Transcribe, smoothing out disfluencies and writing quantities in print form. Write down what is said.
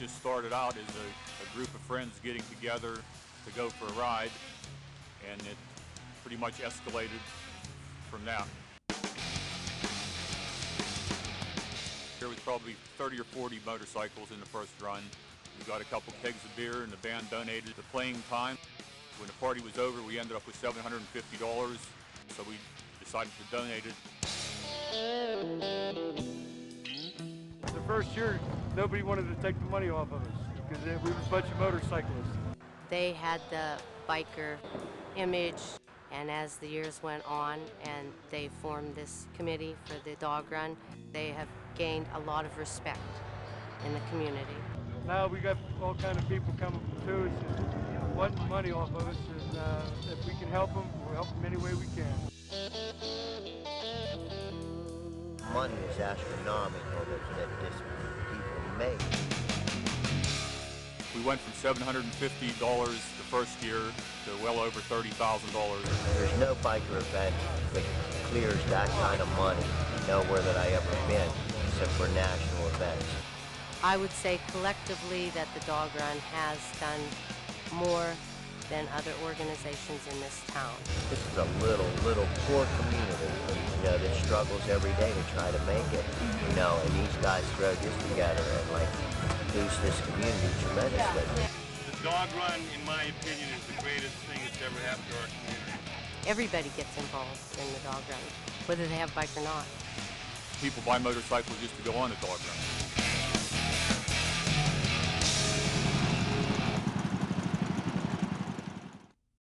just started out as a group of friends getting together to go for a ride, and it pretty much escalated from that. There was probably 30 or 40 motorcycles in the first run. We got a couple kegs of beer, and the band donated the playing time. When the party was over, we ended up with $750, so we decided to donate it. The first year, nobody wanted to take the money off of us because we were a bunch of motorcyclists. They had the biker image, and as the years went on and they formed this committee for the dog run, they have gained a lot of respect in the community. Now we got all kind of people coming to us and wanting money off of us, and if we can help them, we'll help them any way we can. Money is astronomical that these people make. We went from $750 the first year to well over $30,000. There's no biker event that clears that kind of money nowhere that I ever been, except for national events. I would say collectively that the dog run has done more than other organizations in this town. This is a little poor community, that struggles every day to try to make it, and these guys throw this together and boost this community tremendously. The dog run, in my opinion, is the greatest thing that's ever happened to our community. Everybody gets involved in the dog run, whether they have a bike or not. People buy motorcycles just to go on the dog run.